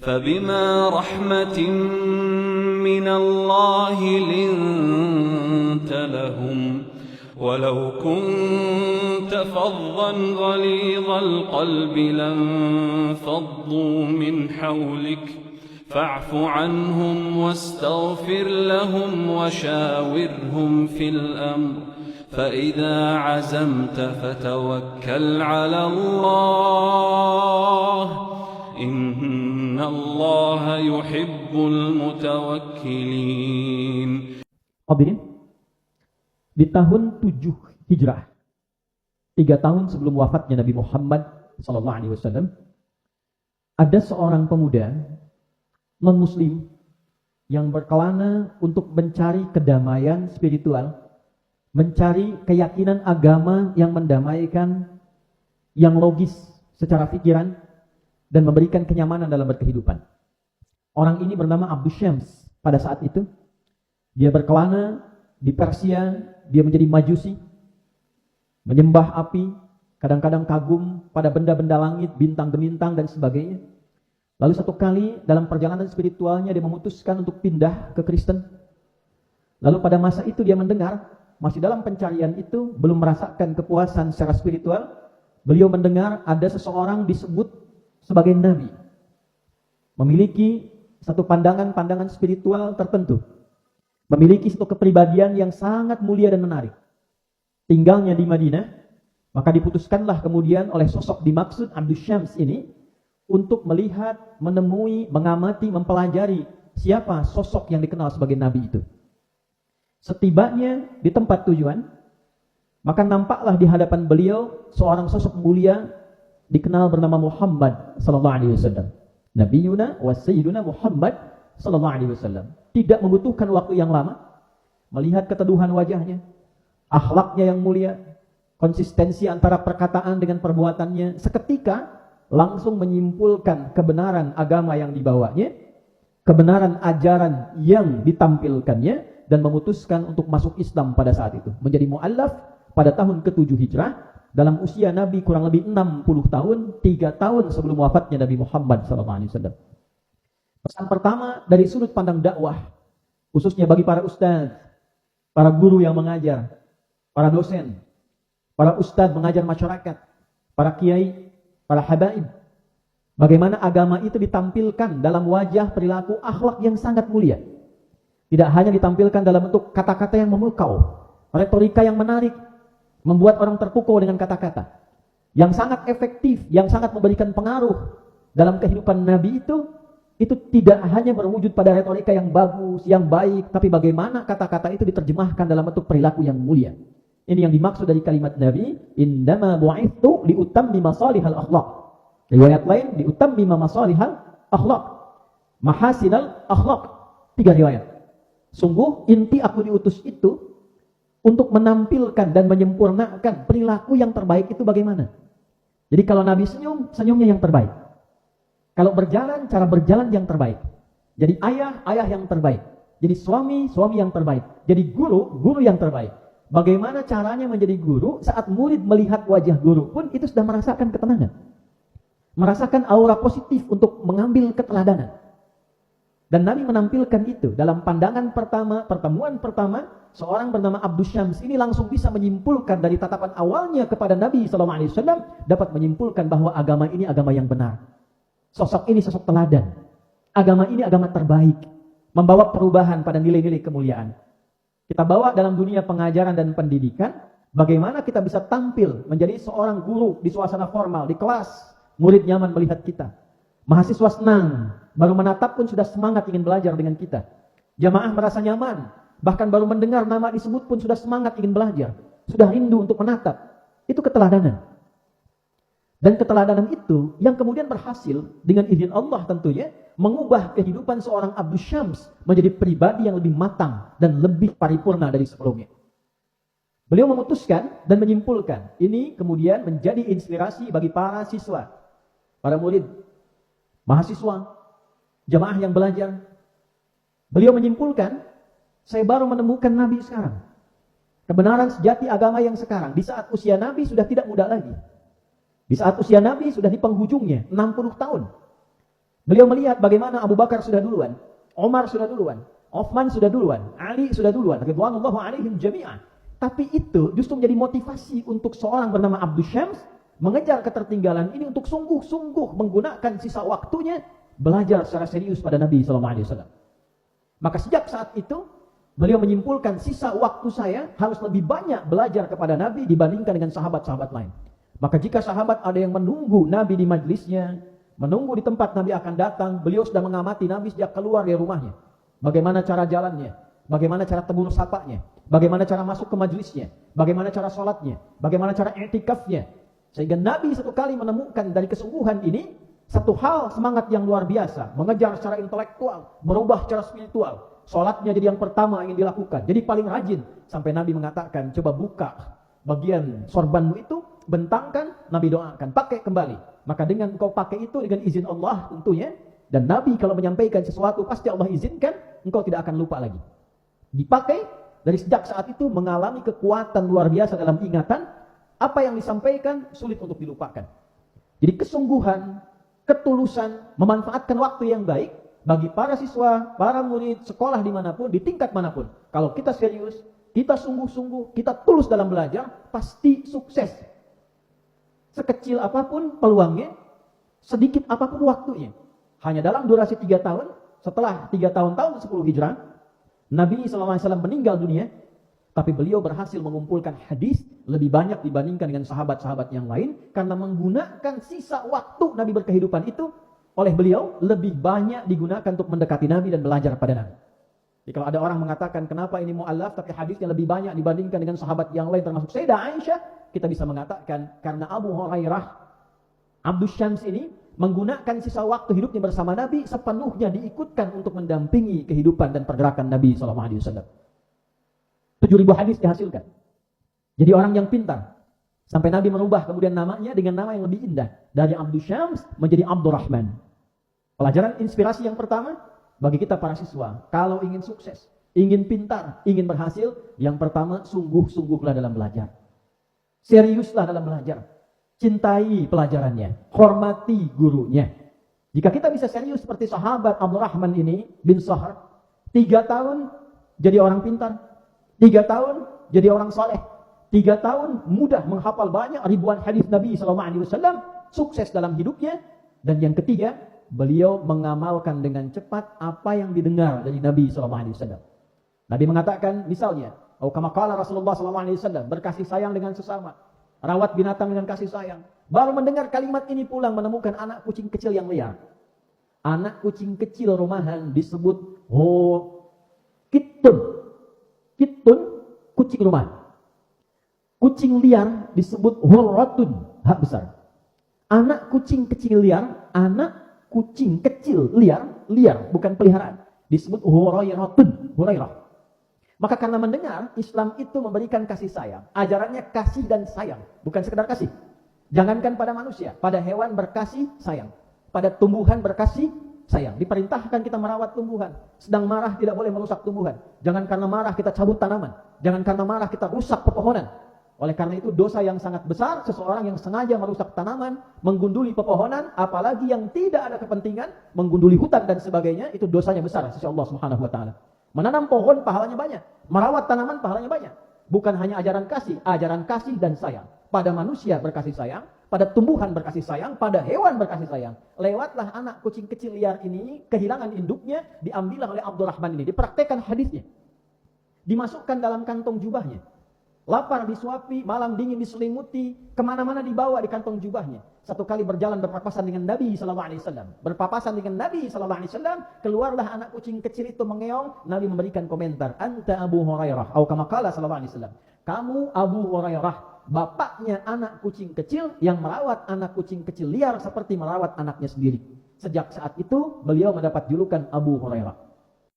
فبما رحمة من الله لنت لهم ولو كنت فظا غليظ القلب لانفضوا من حولك فاعف عنهم واستغفر لهم وشاورهم في الأمر فإذا عزمت فتوكل على الله إن الله يحب المتوكلين. Hadirin, di tahun 7 Hijrah, 3 tahun sebelum wafatnya Nabi Muhammad SAW, ada seorang pemuda non-muslim yang berkelana untuk mencari kedamaian spiritual, mencari keyakinan agama yang mendamaikan, yang logis secara pikiran, dan memberikan kenyamanan dalam berkehidupan. Orang ini bernama Abdus Syams. Pada saat itu, dia berkelana di Persia, dia menjadi majusi, menyembah api, kadang-kadang kagum pada benda-benda langit, bintang-bintang, dan sebagainya. Lalu satu kali dalam perjalanan spiritualnya dia memutuskan untuk pindah ke Kristen. Lalu pada masa itu dia mendengar, masih dalam pencarian itu, belum merasakan kepuasan secara spiritual, beliau mendengar ada seseorang disebut sebagai Nabi, memiliki satu pandangan spiritual tertentu, memiliki satu kepribadian yang sangat mulia dan menarik. Tinggalnya di Madinah, maka diputuskanlah kemudian oleh sosok dimaksud Abdus Syams ini untuk melihat, menemui, mengamati, mempelajari siapa sosok yang dikenal sebagai Nabi itu. Setibanya di tempat tujuan, maka nampaklah di hadapan beliau seorang sosok mulia dikenal bernama Muhammad sallallahu alaihi wasallam. Nabiyuna wa sayyiduna Muhammad sallallahu alaihi wasallam. Tidak membutuhkan waktu yang lama melihat keteduhan wajahnya, akhlaknya yang mulia, konsistensi antara perkataan dengan perbuatannya, seketika langsung menyimpulkan kebenaran agama yang dibawanya, kebenaran ajaran yang ditampilkannya, dan memutuskan untuk masuk Islam pada saat itu, menjadi mu'allaf pada tahun ke-7 Hijrah, dalam usia Nabi kurang lebih 60 tahun, 3 tahun sebelum wafatnya Nabi Muhammad SAW. Pesan pertama dari sudut pandang dakwah, khususnya bagi para ustaz, para guru yang mengajar, para dosen, para ustaz mengajar masyarakat, para kiai, para habaib, bagaimana agama itu ditampilkan dalam wajah, perilaku, akhlak yang sangat mulia. Tidak hanya ditampilkan dalam bentuk kata-kata yang memukau, retorika yang menarik, membuat orang terpukau dengan kata-kata. Yang sangat efektif, yang sangat memberikan pengaruh dalam kehidupan Nabi itu tidak hanya berwujud pada retorika yang bagus, yang baik, tapi bagaimana kata-kata itu diterjemahkan dalam bentuk perilaku yang mulia. Ini yang dimaksud dari kalimat Nabi, innama bu'ithu liutammima salihal akhlaq. Riwayat lain, liutammima masalihal akhlaq, mahasinal akhlaq. 3 riwayat. Sungguh inti aku diutus itu untuk menampilkan dan menyempurnakan perilaku yang terbaik itu bagaimana. Jadi kalau Nabi senyum, senyumnya yang terbaik. Kalau berjalan, cara berjalan yang terbaik. Jadi ayah, ayah yang terbaik. Jadi suami, suami yang terbaik. Jadi guru, guru yang terbaik. Bagaimana caranya menjadi guru saat murid melihat wajah guru pun itu sudah merasakan ketenangan. Merasakan aura positif untuk mengambil keteladanan. Dan Nabi menampilkan itu dalam pandangan pertama, pertemuan pertama, seorang bernama Abdus Syams ini langsung bisa menyimpulkan dari tatapan awalnya kepada Nabi SAW, dapat menyimpulkan bahwa agama ini agama yang benar. Sosok ini sosok teladan. Agama ini agama terbaik, membawa perubahan pada nilai-nilai kemuliaan. Kita bawa dalam dunia pengajaran dan pendidikan, bagaimana kita bisa tampil menjadi seorang guru di suasana formal, di kelas, murid nyaman melihat kita. Mahasiswa senang, baru menatap pun sudah semangat ingin belajar dengan kita. Jamaah merasa nyaman, bahkan baru mendengar nama disebut pun sudah semangat ingin belajar, sudah rindu untuk menatap. Itu keteladanan. Dan keteladanan itu yang kemudian berhasil dengan izin Allah tentunya mengubah kehidupan seorang Abdus Syams menjadi pribadi yang lebih matang dan lebih paripurna dari sebelumnya. Beliau memutuskan dan menyimpulkan. Ini kemudian menjadi inspirasi bagi para siswa, para murid, mahasiswa, jamaah yang belajar. Beliau menyimpulkan, saya baru menemukan Nabi sekarang. Kebenaran sejati agama yang sekarang. Di saat usia Nabi sudah tidak muda lagi. Di saat usia Nabi sudah di penghujungnya, 60 tahun. Beliau melihat bagaimana Abu Bakar sudah duluan, Umar sudah duluan, Uthman sudah duluan, Ali sudah duluan, radhiyallahu alaihim jami'an. Tapi itu justru menjadi motivasi untuk seorang bernama Abdus Syams mengejar ketertinggalan ini untuk sungguh-sungguh menggunakan sisa waktunya belajar secara serius pada Nabi SAW. Maka sejak saat itu beliau menyimpulkan sisa waktu saya harus lebih banyak belajar kepada Nabi dibandingkan dengan sahabat-sahabat lain. Maka jika sahabat ada yang menunggu Nabi di majlisnya, menunggu di tempat Nabi akan datang, beliau sudah mengamati Nabi sejak keluar dari rumahnya. Bagaimana cara jalannya, bagaimana cara tegur sapanya, bagaimana cara masuk ke majlisnya, bagaimana cara sholatnya, bagaimana cara i'tikafnya. Sehingga Nabi satu kali menemukan dari kesungguhan ini satu hal semangat yang luar biasa, mengejar secara intelektual, berubah secara spiritual. Sholatnya jadi yang pertama ingin dilakukan, jadi paling rajin. Sampai Nabi mengatakan, coba buka bagian sorbanmu itu, bentangkan, Nabi doakan, pakai kembali. Maka dengan kau pakai itu dengan izin Allah tentunya, dan Nabi kalau menyampaikan sesuatu pasti Allah izinkan, engkau tidak akan lupa lagi. Dipakai, dari sejak saat itu mengalami kekuatan luar biasa dalam ingatan, apa yang disampaikan sulit untuk dilupakan. Jadi kesungguhan, ketulusan, memanfaatkan waktu yang baik bagi para siswa, para murid, sekolah dimanapun, di tingkat manapun. Kalau kita serius, kita sungguh-sungguh, kita tulus dalam belajar, pasti sukses. Sekecil apapun peluangnya, sedikit apapun waktunya. Hanya dalam durasi 3 tahun, setelah 3 tahun 10 Hijrah, Nabi SAW meninggal dunia, tapi beliau berhasil mengumpulkan hadis lebih banyak dibandingkan dengan sahabat-sahabat yang lain, karena menggunakan sisa waktu Nabi berkehidupan itu, oleh beliau lebih banyak digunakan untuk mendekati Nabi dan belajar pada Nabi. Jadi kalau ada orang mengatakan kenapa ini mu'allaf tapi hadisnya lebih banyak dibandingkan dengan sahabat yang lain termasuk Sayyidah Aisyah, kita bisa mengatakan karena Abu Hurairah, Abdus Syams ini menggunakan sisa waktu hidupnya bersama Nabi sepenuhnya diikutkan untuk mendampingi kehidupan dan pergerakan Nabi SAW. 7.000 hadis dihasilkan. Jadi orang yang pintar. Sampai Nabi merubah kemudian namanya dengan nama yang lebih indah. Dari Abdus Syams menjadi Abdurrahman. Pelajaran inspirasi yang pertama bagi kita para siswa. Kalau ingin sukses, ingin pintar, ingin berhasil, yang pertama sungguh-sungguhlah dalam belajar. Seriuslah dalam belajar. Cintai pelajarannya. Hormati gurunya. Jika kita bisa serius seperti sahabat Abdurrahman ini bin Sahr, 3 tahun jadi orang pintar. 3 tahun jadi orang soleh. 3 tahun mudah menghafal banyak ribuan hadis Nabi SAW, sukses dalam hidupnya. Dan yang ketiga, beliau mengamalkan dengan cepat apa yang didengar dari Nabi SAW. Nabi mengatakan misalnya, kama qala Rasulullah SAW, berkasih sayang dengan sesama, rawat binatang dengan kasih sayang. Baru mendengar kalimat ini pulang menemukan anak kucing kecil yang liar. Anak kucing kecil rumahan disebut kitun. Kitun, kucing rumah. Kucing liar disebut hurratun, hak besar. Anak kucing kecil liar, anak kucing kecil liar, bukan peliharaan, disebut hurairah. Maka karena mendengar, Islam itu memberikan kasih sayang. Ajarannya kasih dan sayang, bukan sekedar kasih. Jangankan pada manusia, pada hewan berkasih sayang, pada tumbuhan berkasih sayang. Diperintahkan kita merawat tumbuhan. Sedang marah tidak boleh merusak tumbuhan. Jangan karena marah kita cabut tanaman. Jangan karena marah kita rusak pepohonan. Oleh karena itu dosa yang sangat besar seseorang yang sengaja merusak tanaman, menggunduli pepohonan, apalagi yang tidak ada kepentingan, menggunduli hutan dan sebagainya, itu dosanya besar sisi Allah Subhanahu wa taala. Menanam pohon pahalanya banyak, merawat tanaman pahalanya banyak. Bukan hanya ajaran kasih dan sayang. Pada manusia berkasih sayang, pada tumbuhan berkasih sayang, pada hewan berkasih sayang. Lewatlah anak kucing kecil liar ini, kehilangan induknya, diambillah oleh Abdurrahman ini, dipraktekkan hadisnya. Dimasukkan dalam kantong jubahnya. Lapar disuapi, malam dingin diselimuti, kemana-mana dibawa di kantong jubahnya. Satu kali berjalan berpapasan dengan Nabi SAW. Berpapasan dengan Nabi SAW, keluarlah anak kucing kecil itu mengeong. Nabi memberikan komentar, Anta Abu Hurairah, atau kama qala SAW. Kamu Abu Hurairah, bapaknya anak kucing kecil yang merawat anak kucing kecil liar seperti merawat anaknya sendiri. Sejak saat itu, beliau mendapat julukan Abu Hurairah.